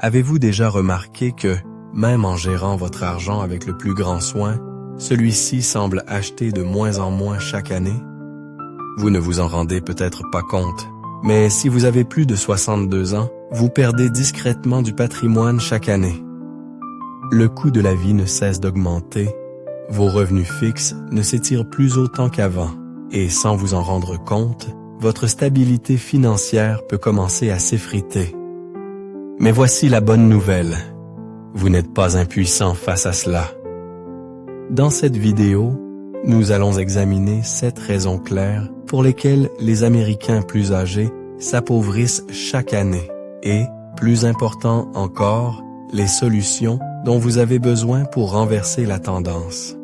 Avez-vous déjà remarqué que, même en gérant votre argent avec le plus grand soin, celui-ci semble acheter de moins en moins chaque année? Vous ne vous en rendez peut-être pas compte, mais si vous avez plus de 62 ans, vous perdez discrètement du patrimoine chaque année. Le coût de la vie ne cesse d'augmenter, vos revenus fixes ne s'étirent plus autant qu'avant, et sans vous en rendre compte, votre stabilité financière peut commencer à s'effriter. Mais voici la bonne nouvelle. Vous n'êtes pas impuissant face à cela. Dans cette vidéo, nous allons examiner 7 raisons claires pour lesquelles les Américains plus âgés s'appauvrissent chaque année et, plus important encore, les solutions dont vous avez besoin pour renverser la tendance.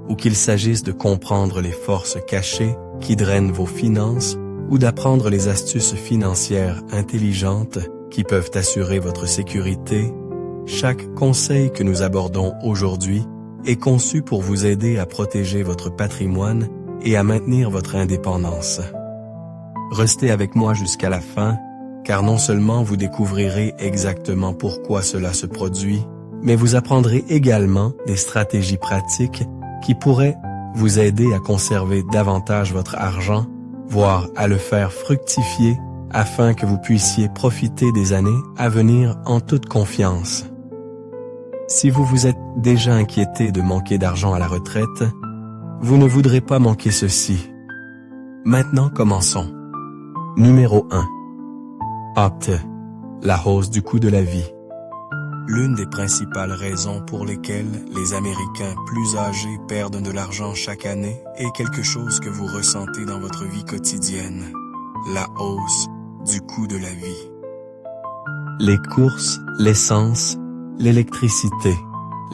Ou qu'il s'agisse de comprendre les forces cachées qui drainent vos finances ou d'apprendre les astuces financières intelligentes qui peuvent assurer votre sécurité, chaque conseil que nous abordons aujourd'hui est conçu pour vous aider à protéger votre patrimoine et à maintenir votre indépendance. Restez avec moi jusqu'à la fin, car non seulement vous découvrirez exactement pourquoi cela se produit, mais vous apprendrez également des stratégies pratiques qui pourraient vous aider à conserver davantage votre argent, voire à le faire fructifier afin que vous puissiez profiter des années à venir en toute confiance. Si vous vous êtes déjà inquiété de manquer d'argent à la retraite, vous ne voudrez pas manquer ceci. Maintenant, commençons. Numéro 1. Opt. La hausse du coût de la vie. L'une des principales raisons pour lesquelles les Américains plus âgés perdent de l'argent chaque année est quelque chose que vous ressentez dans votre vie quotidienne. La hausse du coût de la vie. Les courses, l'essence, l'électricité,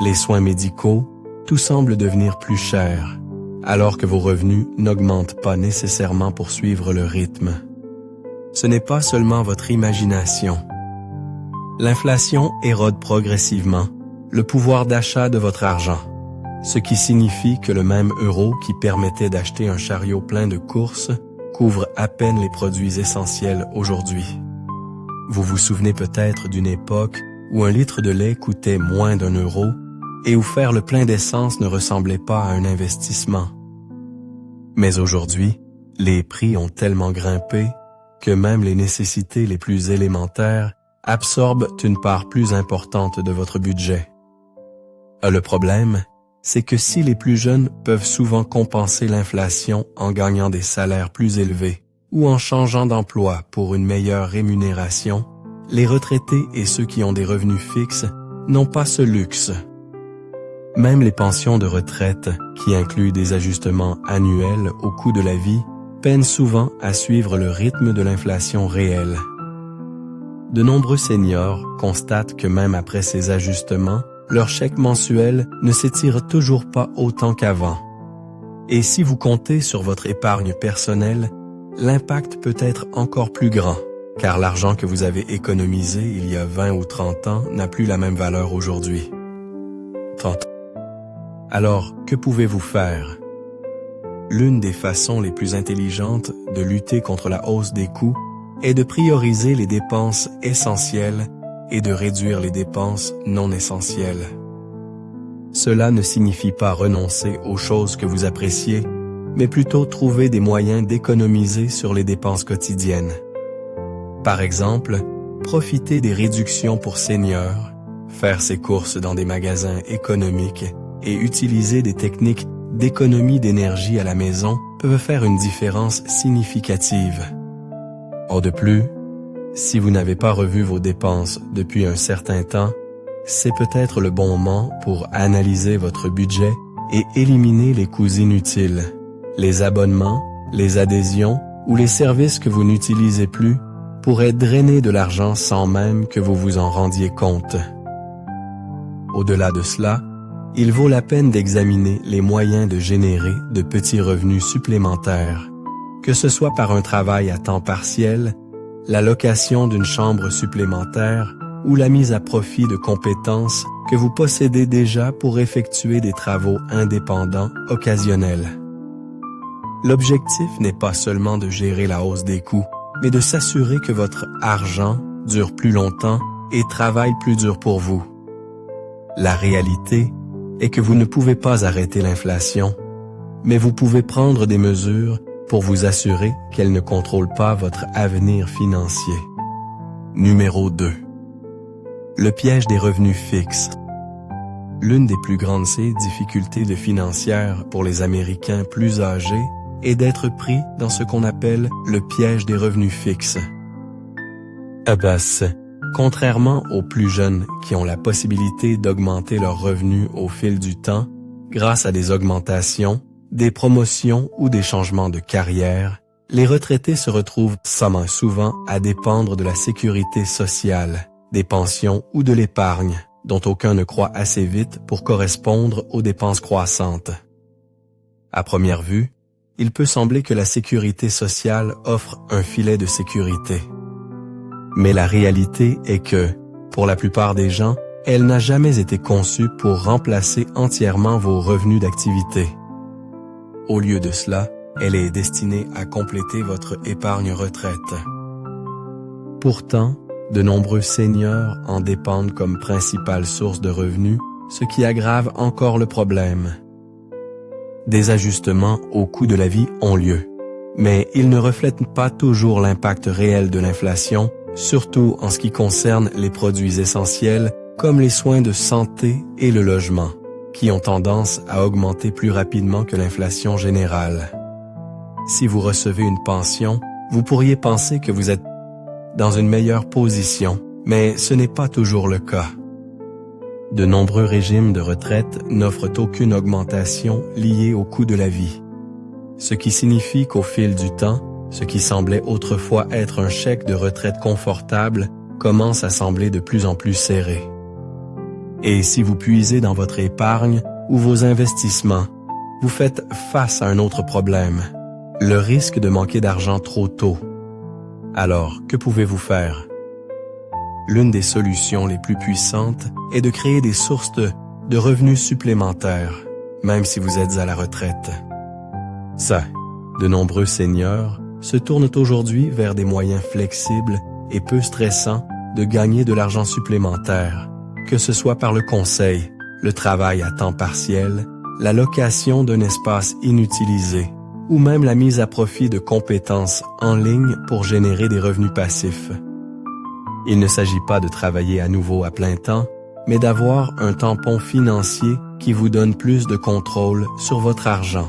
les soins médicaux, tout semble devenir plus cher, alors que vos revenus n'augmentent pas nécessairement pour suivre le rythme. Ce n'est pas seulement votre imagination. L'inflation érode progressivement le pouvoir d'achat de votre argent, ce qui signifie que le même euro qui permettait d'acheter un chariot plein de courses couvre à peine les produits essentiels aujourd'hui. Vous vous souvenez peut-être d'une époque où un litre de lait coûtait moins d'1 € et où faire le plein d'essence ne ressemblait pas à un investissement. Mais aujourd'hui, les prix ont tellement grimpé que même les nécessités les plus élémentaires absorbent une part plus importante de votre budget. Le problème, c'est que si les plus jeunes peuvent souvent compenser l'inflation en gagnant des salaires plus élevés ou en changeant d'emploi pour une meilleure rémunération, les retraités et ceux qui ont des revenus fixes n'ont pas ce luxe. Même les pensions de retraite, qui incluent des ajustements annuels au coût de la vie, peinent souvent à suivre le rythme de l'inflation réelle. De nombreux seniors constatent que même après ces ajustements, leur chèque mensuel ne s'étire toujours pas autant qu'avant. Et si vous comptez sur votre épargne personnelle, l'impact peut être encore plus grand, car l'argent que vous avez économisé il y a 20 ou 30 ans n'a plus la même valeur aujourd'hui. 30. Alors, que pouvez-vous faire? L'une des façons les plus intelligentes de lutter contre la hausse des coûts est de prioriser les dépenses essentielles et de réduire les dépenses non essentielles. Cela ne signifie pas renoncer aux choses que vous appréciez, mais plutôt trouver des moyens d'économiser sur les dépenses quotidiennes. Par exemple, profiter des réductions pour seniors, faire ses courses dans des magasins économiques et utiliser des techniques d'économie d'énergie à la maison peuvent faire une différence significative. De plus, si vous n'avez pas revu vos dépenses depuis un certain temps, c'est peut-être le bon moment pour analyser votre budget et éliminer les coûts inutiles. Les abonnements, les adhésions ou les services que vous n'utilisez plus pourraient drainer de l'argent sans même que vous vous en rendiez compte. Au-delà de cela, il vaut la peine d'examiner les moyens de générer de petits revenus supplémentaires, que ce soit par un travail à temps partiel, la location d'une chambre supplémentaire ou la mise à profit de compétences que vous possédez déjà pour effectuer des travaux indépendants occasionnels. L'objectif n'est pas seulement de gérer la hausse des coûts, mais de s'assurer que votre argent dure plus longtemps et travaillent plus dur pour vous. La réalité est que vous ne pouvez pas arrêter l'inflation, mais vous pouvez prendre des mesures pour vous assurer qu'elle ne contrôle pas votre avenir financier. Numéro 2. Le piège des revenus fixes. L'une des plus grandes difficultés financières pour les Américains plus âgés est d'être pris dans ce qu'on appelle le piège des revenus fixes. Contrairement aux plus jeunes qui ont la possibilité d'augmenter leurs revenus au fil du temps grâce à des augmentations, des promotions ou des changements de carrière, les retraités se retrouvent souvent à dépendre de la sécurité sociale, des pensions ou de l'épargne, dont aucun ne croit assez vite pour correspondre aux dépenses croissantes. À première vue, il peut sembler que la sécurité sociale offre un filet de sécurité. Mais la réalité est que, pour la plupart des gens, elle n'a jamais été conçue pour remplacer entièrement vos revenus d'activité. Au lieu de cela, elle est destinée à compléter votre épargne retraite. Pourtant, de nombreux seniors en dépendent comme principale source de revenus, ce qui aggrave encore le problème. Des ajustements au coût de la vie ont lieu, mais ils ne reflètent pas toujours l'impact réel de l'inflation, surtout en ce qui concerne les produits essentiels comme les soins de santé et le logement, qui ont tendance à augmenter plus rapidement que l'inflation générale. Si vous recevez une pension, vous pourriez penser que vous êtes dans une meilleure position, mais ce n'est pas toujours le cas. De nombreux régimes de retraite n'offrent aucune augmentation liée au coût de la vie, ce qui signifie qu'au fil du temps, ce qui semblait autrefois être un chèque de retraite confortable commence à sembler de plus en plus serré. Et si vous puisez dans votre épargne ou vos investissements, vous faites face à un autre problème, le risque de manquer d'argent trop tôt. Alors, que pouvez-vous faire? L'une des solutions les plus puissantes est de créer des sources de revenus supplémentaires, même si vous êtes à la retraite. De nombreux seniors se tournent aujourd'hui vers des moyens flexibles et peu stressants de gagner de l'argent supplémentaire, que ce soit par le conseil, le travail à temps partiel, la location d'un espace inutilisé, ou même la mise à profit de compétences en ligne pour générer des revenus passifs. Il ne s'agit pas de travailler à nouveau à plein temps, mais d'avoir un tampon financier qui vous donne plus de contrôle sur votre argent.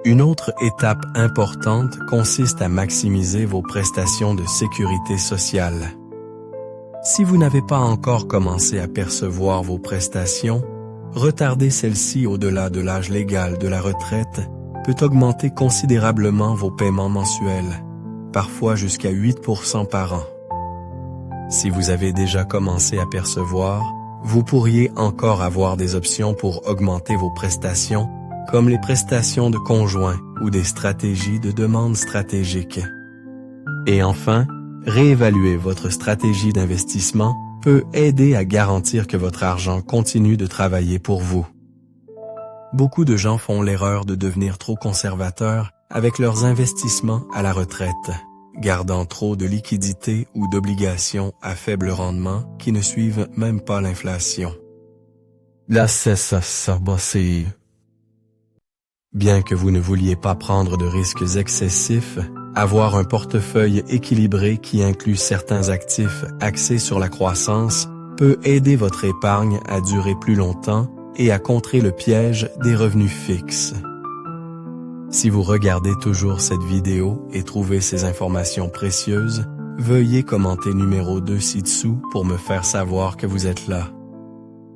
Une autre étape importante consiste à maximiser vos prestations de sécurité sociale. Si vous n'avez pas encore commencé à percevoir vos prestations, retarder celles-ci au-delà de l'âge légal de la retraite peut augmenter considérablement vos paiements mensuels, parfois jusqu'à 8% par an. Si vous avez déjà commencé à percevoir, vous pourriez encore avoir des options pour augmenter vos prestations, comme les prestations de conjoint ou des stratégies de demande stratégique. Et enfin, réévaluer votre stratégie d'investissement peut aider à garantir que votre argent continue de travailler pour vous. Beaucoup de gens font l'erreur de devenir trop conservateurs avec leurs investissements à la retraite, gardant trop de liquidités ou d'obligations à faible rendement qui ne suivent même pas l'inflation. Bien que vous ne vouliez pas prendre de risques excessifs, avoir un portefeuille équilibré qui inclut certains actifs axés sur la croissance peut aider votre épargne à durer plus longtemps et à contrer le piège des revenus fixes. Si vous regardez toujours cette vidéo et trouvez ces informations précieuses, veuillez commenter numéro 2 ci-dessous pour me faire savoir que vous êtes là.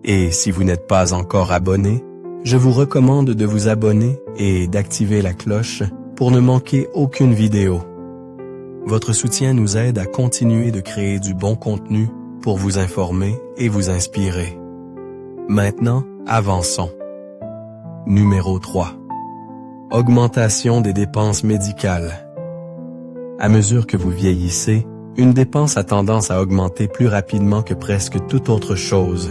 Et si vous n'êtes pas encore abonné, je vous recommande de vous abonner et d'activer la cloche pour ne manquer aucune vidéo. Votre soutien nous aide à continuer de créer du bon contenu pour vous informer et vous inspirer. Maintenant, avançons. Numéro 3. Augmentation des dépenses médicales. À mesure que vous vieillissez, une dépense a tendance à augmenter plus rapidement que presque toute autre chose.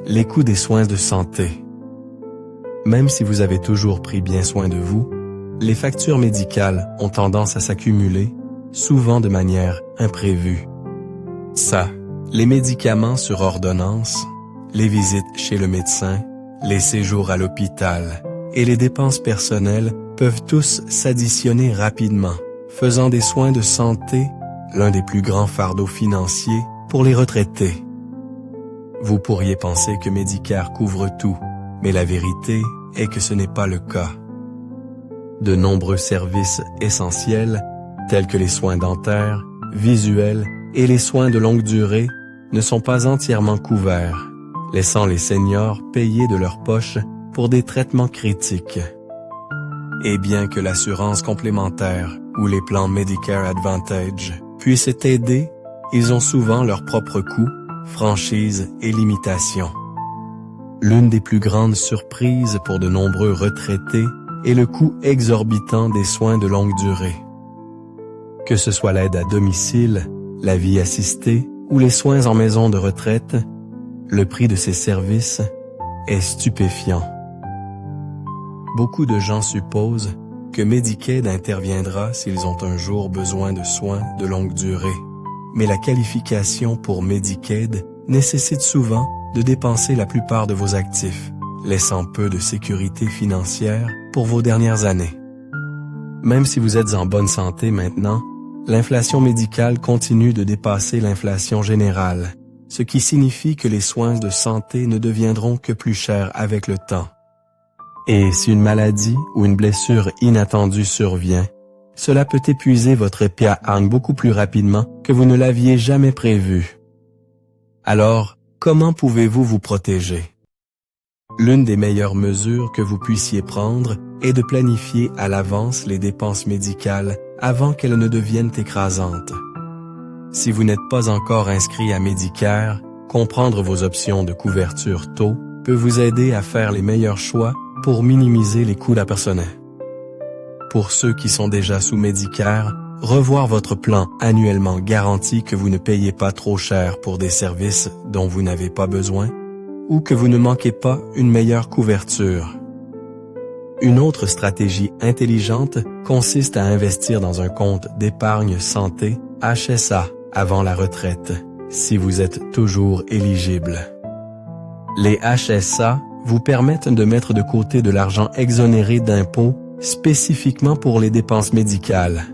Les coûts des soins de santé. Même si vous avez toujours pris bien soin de vous, les factures médicales ont tendance à s'accumuler, souvent de manière imprévue. les médicaments sur ordonnance, les visites chez le médecin, les séjours à l'hôpital et les dépenses personnelles peuvent tous s'additionner rapidement, faisant des soins de santé l'un des plus grands fardeaux financiers pour les retraités. Vous pourriez penser que Medicare couvre tout, mais la vérité est que ce n'est pas le cas. De nombreux services essentiels, tels que les soins dentaires, visuels et les soins de longue durée, ne sont pas entièrement couverts, laissant les seniors payer de leur poche pour des traitements critiques. Et bien que l'assurance complémentaire ou les plans Medicare Advantage puissent aider, ils ont souvent leurs propres coûts, franchises et limitations. L'une des plus grandes surprises pour de nombreux retraités est le coût exorbitant des soins de longue durée. Que ce soit l'aide à domicile, la vie assistée ou les soins en maison de retraite, le prix de ces services est stupéfiant. Beaucoup de gens supposent que Medicaid interviendra s'ils ont un jour besoin de soins de longue durée. Mais la qualification pour Medicaid nécessite souvent de dépenser la plupart de vos actifs, laissant peu de sécurité financière pour vos dernières années. Même si vous êtes en bonne santé maintenant, l'inflation médicale continue de dépasser l'inflation générale, ce qui signifie que les soins de santé ne deviendront que plus chers avec le temps. Et si une maladie ou une blessure inattendue survient, cela peut épuiser votre épargne beaucoup plus rapidement que vous ne l'aviez jamais prévu. Alors, comment pouvez-vous vous protéger? L'une des meilleures mesures que vous puissiez prendre est de planifier à l'avance les dépenses médicales avant qu'elles ne deviennent écrasantes. Si vous n'êtes pas encore inscrit à Medicare, comprendre vos options de couverture tôt peut vous aider à faire les meilleurs choix pour minimiser les coûts personnels. Pour ceux qui sont déjà sous Medicare, revoir votre plan annuellement garantit que vous ne payez pas trop cher pour des services dont vous n'avez pas besoin ou que vous ne manquez pas une meilleure couverture. Une autre stratégie intelligente consiste à investir dans un compte d'épargne santé HSA avant la retraite, si vous êtes toujours éligible. Les HSA vous permettent de mettre de côté de l'argent exonéré d'impôts spécifiquement pour les dépenses médicales,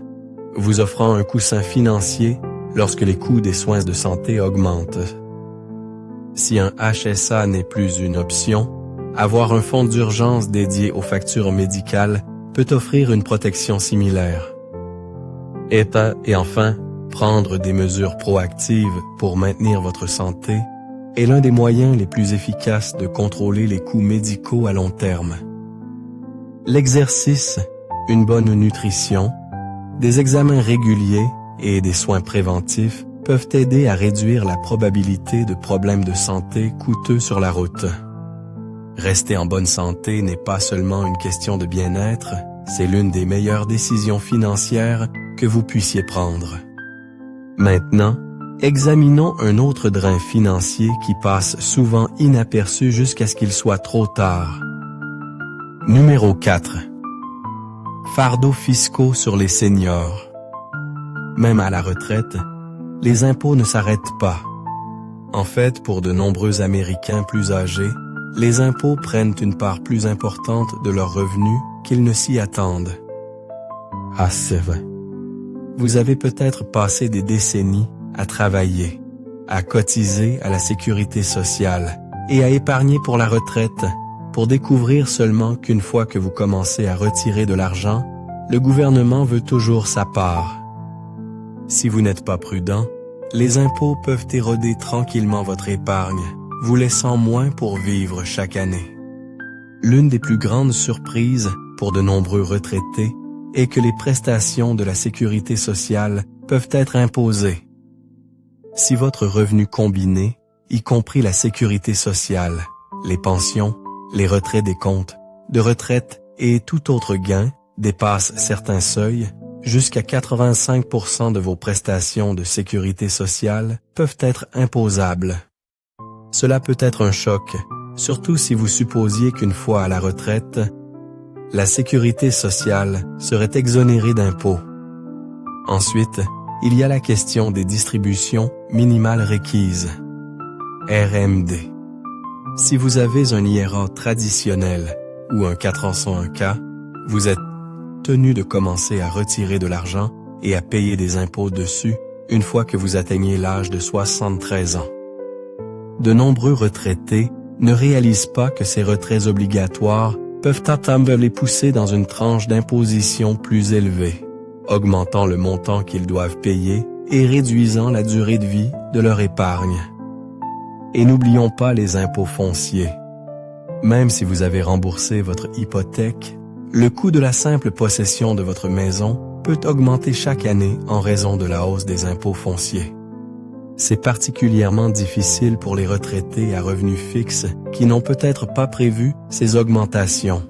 vous offrant un coussin financier lorsque les coûts des soins de santé augmentent. Si un HSA n'est plus une option, avoir un fonds d'urgence dédié aux factures médicales peut offrir une protection similaire. Et enfin, prendre des mesures proactives pour maintenir votre santé est l'un des moyens les plus efficaces de contrôler les coûts médicaux à long terme. L'exercice, une bonne nutrition, des examens réguliers et des soins préventifs peuvent aider à réduire la probabilité de problèmes de santé coûteux sur la route. Rester en bonne santé n'est pas seulement une question de bien-être, c'est l'une des meilleures décisions financières que vous puissiez prendre. Maintenant, examinons un autre drain financier qui passe souvent inaperçu jusqu'à ce qu'il soit trop tard. Numéro 4. Fardeaux fiscaux sur les seniors. Même à la retraite, les impôts ne s'arrêtent pas. En fait, pour de nombreux Américains plus âgés, les impôts prennent une part plus importante de leurs revenus qu'ils ne s'y attendent. Ah, c'est vrai. Vous avez peut-être passé des décennies à travailler, à cotiser à la sécurité sociale et à épargner pour la retraite, pour découvrir seulement qu'une fois que vous commencez à retirer de l'argent, le gouvernement veut toujours sa part. Si vous n'êtes pas prudent, les impôts peuvent éroder tranquillement votre épargne, vous laissant moins pour vivre chaque année. L'une des plus grandes surprises pour de nombreux retraités est que les prestations de la sécurité sociale peuvent être imposées. Si votre revenu combiné, y compris la sécurité sociale, les pensions, les retraits des comptes de retraite et tout autre gain dépasse certains seuils, jusqu'à 85% de vos prestations de sécurité sociale peuvent être imposables. Cela peut être un choc, surtout si vous supposiez qu'une fois à la retraite, la sécurité sociale serait exonérée d'impôts. Ensuite, il y a la question des distributions minimale requise, RMD. Si vous avez un IRA traditionnel ou un 401K, vous êtes tenu de commencer à retirer de l'argent et à payer des impôts dessus une fois que vous atteignez l'âge de 73 ans. De nombreux retraités ne réalisent pas que ces retraits obligatoires peuvent attendre les pousser dans une tranche d'imposition plus élevée, augmentant le montant qu'ils doivent payer et réduisant la durée de vie de leur épargne. Et n'oublions pas les impôts fonciers. Même si vous avez remboursé votre hypothèque, le coût de la simple possession de votre maison peut augmenter chaque année en raison de la hausse des impôts fonciers. C'est particulièrement difficile pour les retraités à revenus fixes qui n'ont peut-être pas prévu ces augmentations.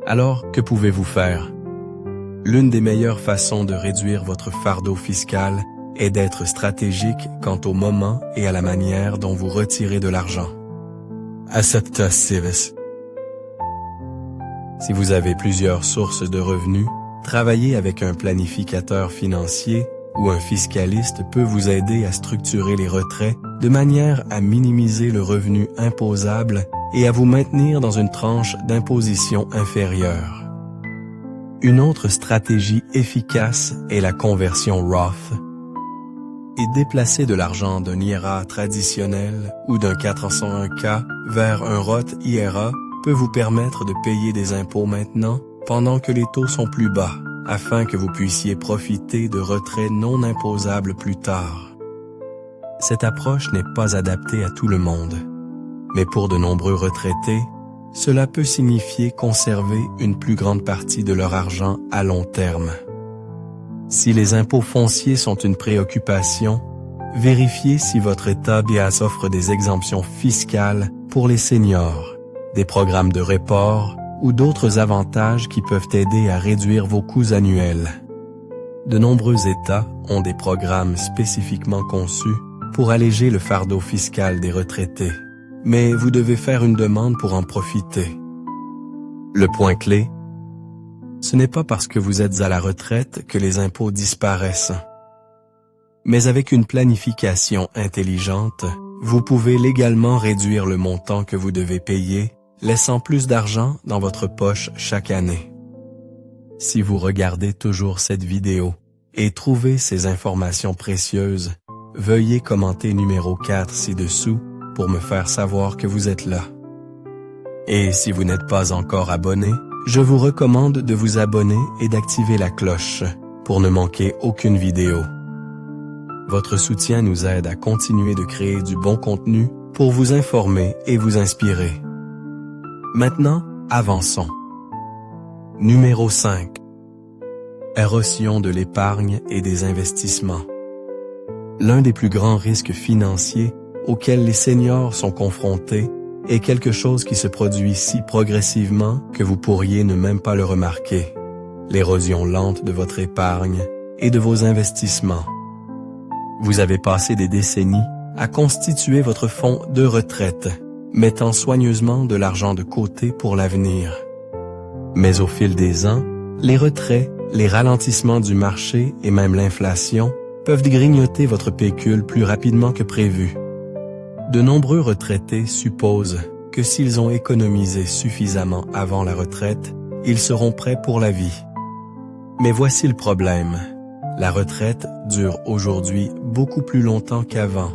Alors, que pouvez-vous faire? L'une des meilleures façons de réduire votre fardeau fiscal est d'être stratégique quant au moment et à la manière dont vous retirez de l'argent. Asset Service. Si vous avez plusieurs sources de revenus, travailler avec un planificateur financier ou un fiscaliste peut vous aider à structurer les retraits de manière à minimiser le revenu imposable et à vous maintenir dans une tranche d'imposition inférieure. Une autre stratégie efficace est la conversion Roth. Et déplacer de l'argent d'un IRA traditionnel ou d'un 401K vers un Roth IRA peut vous permettre de payer des impôts maintenant pendant que les taux sont plus bas, afin que vous puissiez profiter de retraits non imposables plus tard. Cette approche n'est pas adaptée à tout le monde, mais pour de nombreux retraités, cela peut signifier conserver une plus grande partie de leur argent à long terme. Si les impôts fonciers sont une préoccupation, vérifiez si votre État BIAS offre des exemptions fiscales pour les seniors, des programmes de report ou d'autres avantages qui peuvent aider à réduire vos coûts annuels. De nombreux États ont des programmes spécifiquement conçus pour alléger le fardeau fiscal des retraités, mais vous devez faire une demande pour en profiter. Le point clé, ce n'est pas parce que vous êtes à la retraite que les impôts disparaissent. Mais avec une planification intelligente, vous pouvez légalement réduire le montant que vous devez payer, laissant plus d'argent dans votre poche chaque année. Si vous regardez toujours cette vidéo et trouvez ces informations précieuses, veuillez commenter numéro 4 ci-dessous pour me faire savoir que vous êtes là. Et si vous n'êtes pas encore abonné, je vous recommande de vous abonner et d'activer la cloche pour ne manquer aucune vidéo. Votre soutien nous aide à continuer de créer du bon contenu pour vous informer et vous inspirer. Maintenant, avançons. Numéro 5. Érosion de l'épargne et des investissements. L'un des plus grands risques financiers auxquels les seniors sont confrontés est quelque chose qui se produit si progressivement que vous pourriez ne même pas le remarquer. L'érosion lente de votre épargne et de vos investissements. Vous avez passé des décennies à constituer votre fonds de retraite, mettant soigneusement de l'argent de côté pour l'avenir. Mais au fil des ans, les retraits, les ralentissements du marché et même l'inflation peuvent grignoter votre pécule plus rapidement que prévu. De nombreux retraités supposent que s'ils ont économisé suffisamment avant la retraite, ils seront prêts pour la vie. Mais voici le problème. La retraite dure aujourd'hui beaucoup plus longtemps qu'avant.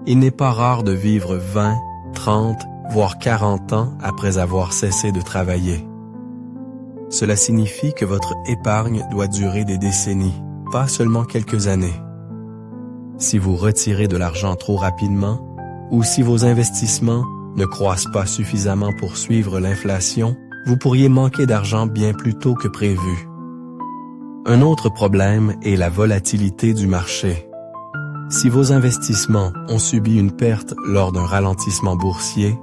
Il n'est pas rare de vivre 20, 30, voire 40 ans après avoir cessé de travailler. Cela signifie que votre épargne doit durer des décennies, pas seulement quelques années. Si vous retirez de l'argent trop rapidement, ou si vos investissements ne croissent pas suffisamment pour suivre l'inflation, vous pourriez manquer d'argent bien plus tôt que prévu. Un autre problème est la volatilité du marché. Si vos investissements ont subi une perte lors d'un ralentissement boursier,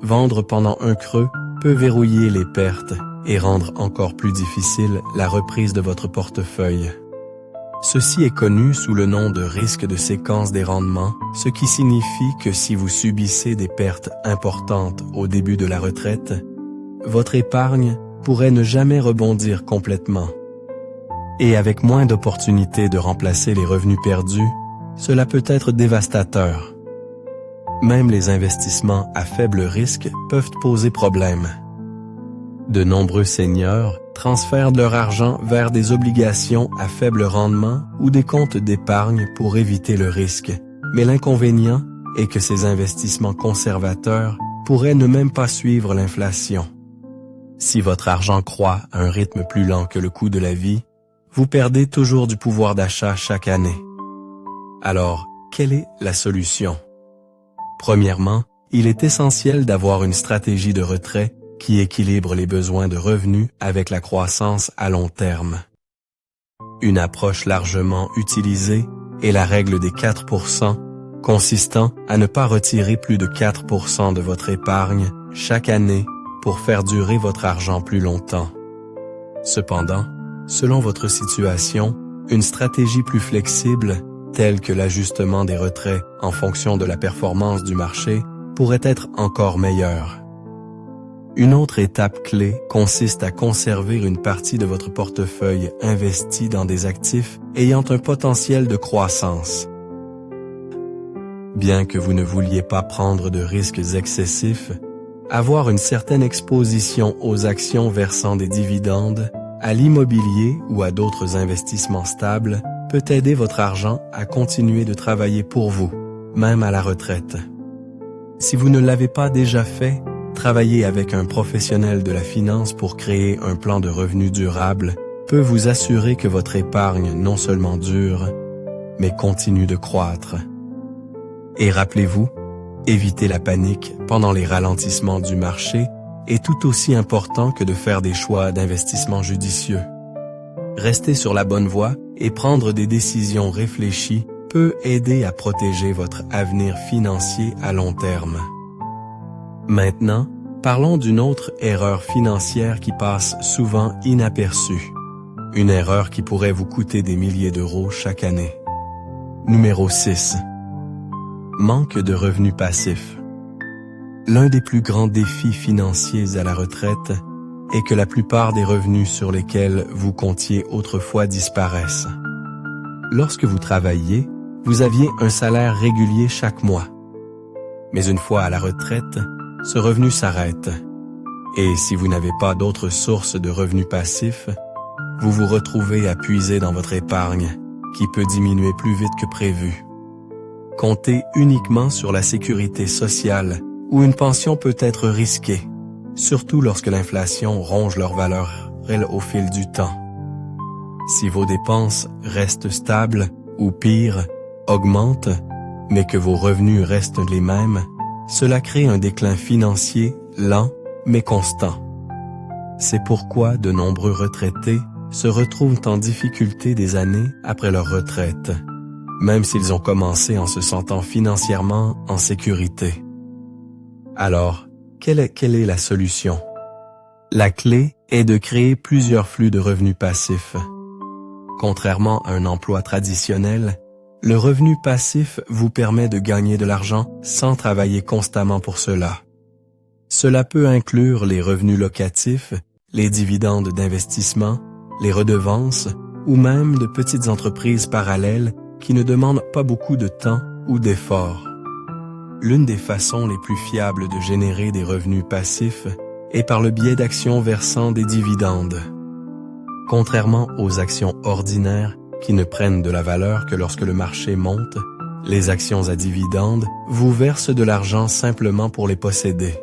vendre pendant un creux peut verrouiller les pertes et rendre encore plus difficile la reprise de votre portefeuille. Ceci est connu sous le nom de risque de séquence des rendements, ce qui signifie que si vous subissez des pertes importantes au début de la retraite, votre épargne pourrait ne jamais rebondir complètement. Et avec moins d'opportunités de remplacer les revenus perdus, cela peut être dévastateur. Même les investissements à faible risque peuvent poser problème. De nombreux seniors transfèrent leur argent vers des obligations à faible rendement ou des comptes d'épargne pour éviter le risque. Mais l'inconvénient est que ces investissements conservateurs pourraient ne même pas suivre l'inflation. Si votre argent croît à un rythme plus lent que le coût de la vie, vous perdez toujours du pouvoir d'achat chaque année. Alors, quelle est la solution? Premièrement, il est essentiel d'avoir une stratégie de retrait qui équilibre les besoins de revenus avec la croissance à long terme. Une approche largement utilisée est la règle des 4%, consistant à ne pas retirer plus de 4% de votre épargne chaque année pour faire durer votre argent plus longtemps. Cependant, selon votre situation, une stratégie plus flexible, telle que l'ajustement des retraits en fonction de la performance du marché, pourrait être encore meilleure. Une autre étape clé consiste à conserver une partie de votre portefeuille investi dans des actifs ayant un potentiel de croissance. Bien que vous ne vouliez pas prendre de risques excessifs, avoir une certaine exposition aux actions versant des dividendes, à l'immobilier ou à d'autres investissements stables peut aider votre argent à continuer de travailler pour vous, même à la retraite. Si vous ne l'avez pas déjà fait, travailler avec un professionnel de la finance pour créer un plan de revenus durable peut vous assurer que votre épargne non seulement dure, mais continue de croître. Et rappelez-vous, éviter la panique pendant les ralentissements du marché est tout aussi important que de faire des choix d'investissement judicieux. Rester sur la bonne voie et prendre des décisions réfléchies peut aider à protéger votre avenir financier à long terme. Maintenant, parlons d'une autre erreur financière qui passe souvent inaperçue. Une erreur qui pourrait vous coûter des milliers d'euros chaque année. Numéro 6. Manque de revenus passifs. L'un des plus grands défis financiers à la retraite est que la plupart des revenus sur lesquels vous comptiez autrefois disparaissent. Lorsque vous travailliez, vous aviez un salaire régulier chaque mois. Mais une fois à la retraite, ce revenu s'arrête. Et si vous n'avez pas d'autres sources de revenus passifs, vous vous retrouvez à puiser dans votre épargne, qui peut diminuer plus vite que prévu. Compter uniquement sur la sécurité sociale ou une pension peut être risqué, surtout lorsque l'inflation ronge leur valeur au fil du temps. Si vos dépenses restent stables ou pire, augmentent, mais que vos revenus restent les mêmes, cela crée un déclin financier lent mais constant. C'est pourquoi de nombreux retraités se retrouvent en difficulté des années après leur retraite, même s'ils ont commencé en se sentant financièrement en sécurité. Alors, quelle est la solution? La clé est de créer plusieurs flux de revenus passifs. Contrairement à un emploi traditionnel, le revenu passif vous permet de gagner de l'argent sans travailler constamment pour cela. Cela peut inclure les revenus locatifs, les dividendes d'investissement, les redevances ou même de petites entreprises parallèles qui ne demandent pas beaucoup de temps ou d'efforts. L'une des façons les plus fiables de générer des revenus passifs est par le biais d'actions versant des dividendes. Contrairement aux actions ordinaires qui ne prennent de la valeur que lorsque le marché monte, les actions à dividendes vous versent de l'argent simplement pour les posséder.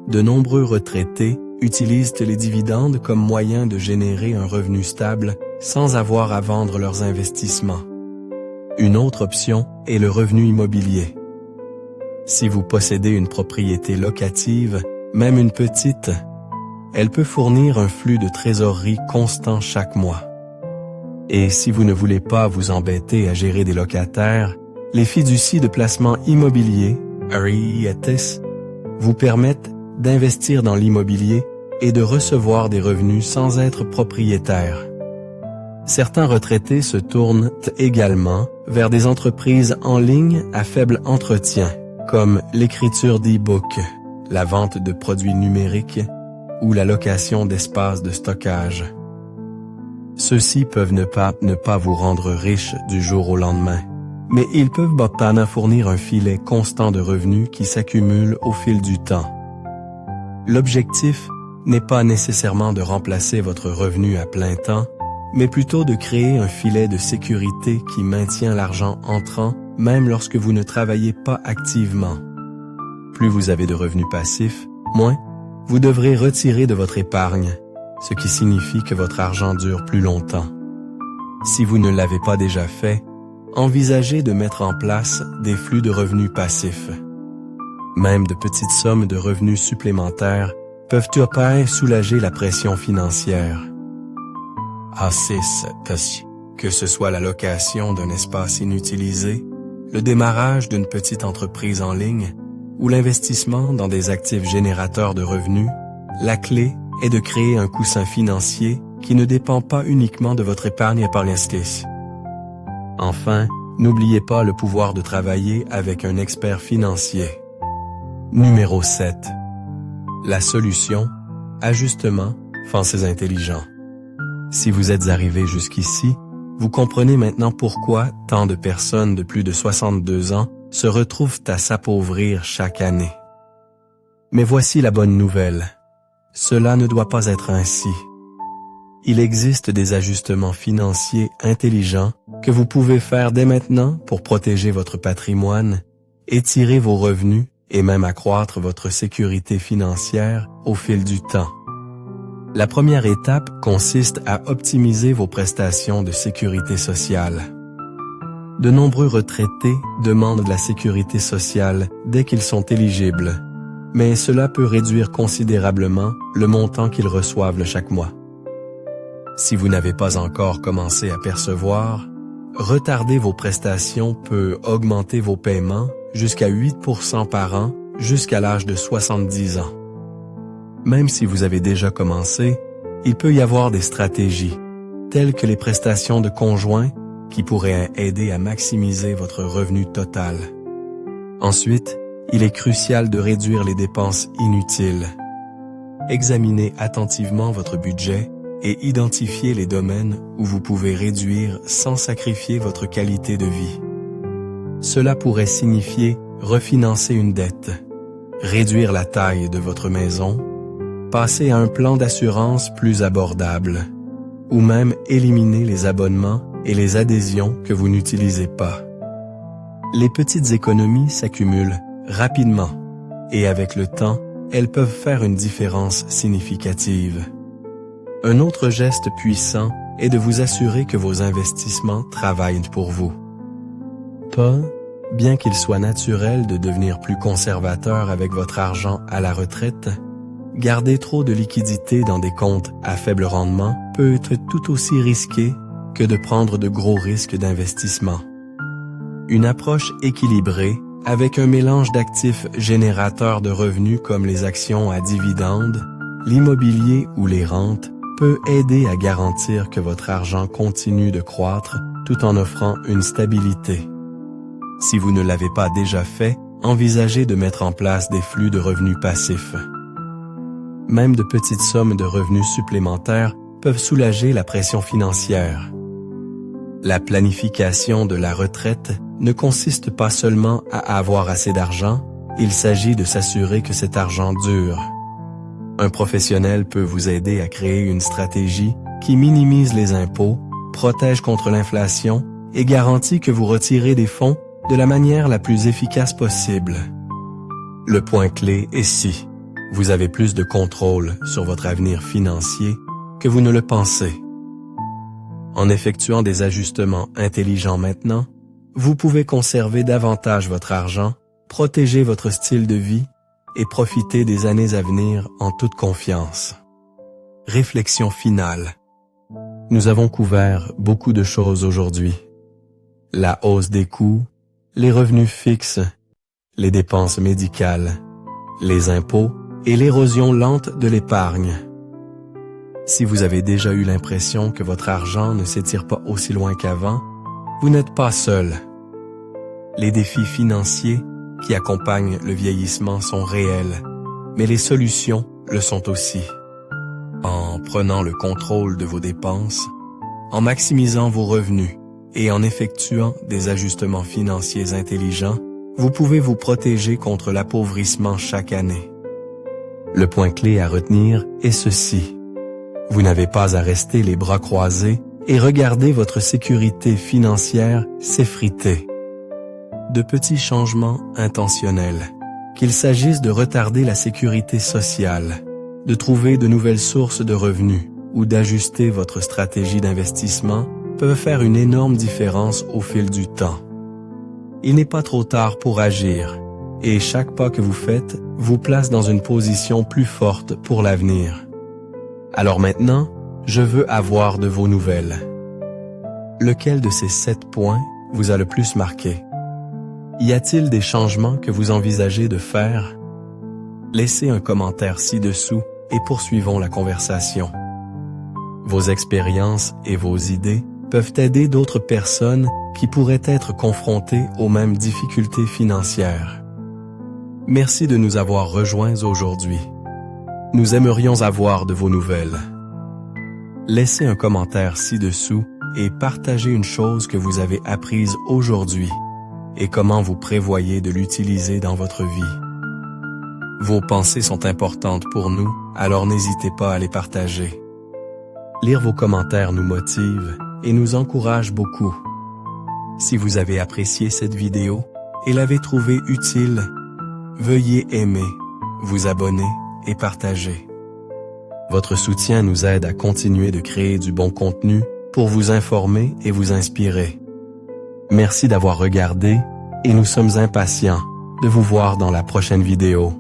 De nombreux retraités utilisent les dividendes comme moyen de générer un revenu stable sans avoir à vendre leurs investissements. Une autre option est le revenu immobilier. Si vous possédez une propriété locative, même une petite, elle peut fournir un flux de trésorerie constant chaque mois. Et si vous ne voulez pas vous embêter à gérer des locataires, les fiducies de placement immobilier, REITs, vous permettent d'investir dans l'immobilier et de recevoir des revenus sans être propriétaire. Certains retraités se tournent également vers des entreprises en ligne à faible entretien, comme l'écriture d'e-books, la vente de produits numériques ou la location d'espaces de stockage. Ceux-ci peuvent ne pas vous rendre riche du jour au lendemain, mais ils peuvent botana fournir un filet constant de revenus qui s'accumule au fil du temps. L'objectif n'est pas nécessairement de remplacer votre revenu à plein temps, mais plutôt de créer un filet de sécurité qui maintient l'argent entrant même lorsque vous ne travaillez pas activement. Plus vous avez de revenus passifs, moins vous devrez retirer de votre épargne, ce qui signifie que votre argent dure plus longtemps. Si vous ne l'avez pas déjà fait, envisagez de mettre en place des flux de revenus passifs. Même de petites sommes de revenus supplémentaires peuvent soulager la pression financière. Que ce soit la location d'un espace inutilisé, le démarrage d'une petite entreprise en ligne ou l'investissement dans des actifs générateurs de revenus, la clé est de créer un coussin financier qui ne dépend pas uniquement de votre épargne épargniste. Enfin, n'oubliez pas le pouvoir de travailler avec un expert financier. Numéro 7. La solution, ajustement, pensez intelligent. Si vous êtes arrivé jusqu'ici, vous comprenez maintenant pourquoi tant de personnes de plus de 62 ans se retrouvent à s'appauvrir chaque année. Mais voici la bonne nouvelle. Cela ne doit pas être ainsi. Il existe des ajustements financiers intelligents que vous pouvez faire dès maintenant pour protéger votre patrimoine, étirer vos revenus et même accroître votre sécurité financière au fil du temps. La première étape consiste à optimiser vos prestations de sécurité sociale. De nombreux retraités demandent la sécurité sociale dès qu'ils sont éligibles, mais cela peut réduire considérablement le montant qu'ils reçoivent chaque mois. Si vous n'avez pas encore commencé à percevoir, retarder vos prestations peut augmenter vos paiements jusqu'à 8% par an jusqu'à l'âge de 70 ans. Même si vous avez déjà commencé, il peut y avoir des stratégies, telles que les prestations de conjoint, qui pourraient aider à maximiser votre revenu total. Ensuite, il est crucial de réduire les dépenses inutiles. Examinez attentivement votre budget et identifiez les domaines où vous pouvez réduire sans sacrifier votre qualité de vie. Cela pourrait signifier refinancer une dette, réduire la taille de votre maison, passer à un plan d'assurance plus abordable, ou même éliminer les abonnements et les adhésions que vous n'utilisez pas. Les petites économies s'accumulent rapidement et avec le temps, elles peuvent faire une différence significative. Un autre geste puissant est de vous assurer que vos investissements travaillent pour vous. Bien qu'il soit naturel de devenir plus conservateur avec votre argent à la retraite, garder trop de liquidités dans des comptes à faible rendement peut être tout aussi risqué que de prendre de gros risques d'investissement. Une approche équilibrée, avec un mélange d'actifs générateurs de revenus comme les actions à dividendes, l'immobilier ou les rentes, peut aider à garantir que votre argent continue de croître tout en offrant une stabilité. Si vous ne l'avez pas déjà fait, envisagez de mettre en place des flux de revenus passifs. Même de petites sommes de revenus supplémentaires peuvent soulager la pression financière. La planification de la retraite ne consiste pas seulement à avoir assez d'argent, il s'agit de s'assurer que cet argent dure. Un professionnel peut vous aider à créer une stratégie qui minimise les impôts, protège contre l'inflation et garantit que vous retirez des fonds de la manière la plus efficace possible. Le point clé est si vous avez plus de contrôle sur votre avenir financier que vous ne le pensez. En effectuant des ajustements intelligents maintenant, vous pouvez conserver davantage votre argent, protéger votre style de vie et profiter des années à venir en toute confiance. Réflexion finale. Nous avons couvert beaucoup de choses aujourd'hui. La hausse des coûts, les revenus fixes, les dépenses médicales, les impôts et l'érosion lente de l'épargne. Si vous avez déjà eu l'impression que votre argent ne s'étire pas aussi loin qu'avant, vous n'êtes pas seul. Les défis financiers qui accompagnent le vieillissement sont réels, mais les solutions le sont aussi. En prenant le contrôle de vos dépenses, en maximisant vos revenus et en effectuant des ajustements financiers intelligents, vous pouvez vous protéger contre l'appauvrissement chaque année. Le point clé à retenir est ceci. Vous n'avez pas à rester les bras croisés et regarder votre sécurité financière s'effriter. De petits changements intentionnels, qu'il s'agisse de retarder la sécurité sociale, de trouver de nouvelles sources de revenus ou d'ajuster votre stratégie d'investissement, peuvent faire une énorme différence au fil du temps. Il n'est pas trop tard pour agir, et chaque pas que vous faites vous place dans une position plus forte pour l'avenir. Alors maintenant, je veux avoir de vos nouvelles. Lequel de ces 7 points vous a le plus marqué? Y a-t-il des changements que vous envisagez de faire? Laissez un commentaire ci-dessous et poursuivons la conversation. Vos expériences et vos idées peuvent aider d'autres personnes qui pourraient être confrontées aux mêmes difficultés financières. Merci de nous avoir rejoints aujourd'hui. Nous aimerions avoir de vos nouvelles. Laissez un commentaire ci-dessous et partagez une chose que vous avez apprise aujourd'hui et comment vous prévoyez de l'utiliser dans votre vie. Vos pensées sont importantes pour nous, alors n'hésitez pas à les partager. Lire vos commentaires nous motive et nous encourage beaucoup. Si vous avez apprécié cette vidéo et l'avez trouvée utile, veuillez aimer, vous abonner et partager. Votre soutien nous aide à continuer de créer du bon contenu pour vous informer et vous inspirer. Merci d'avoir regardé et nous sommes impatients de vous voir dans la prochaine vidéo.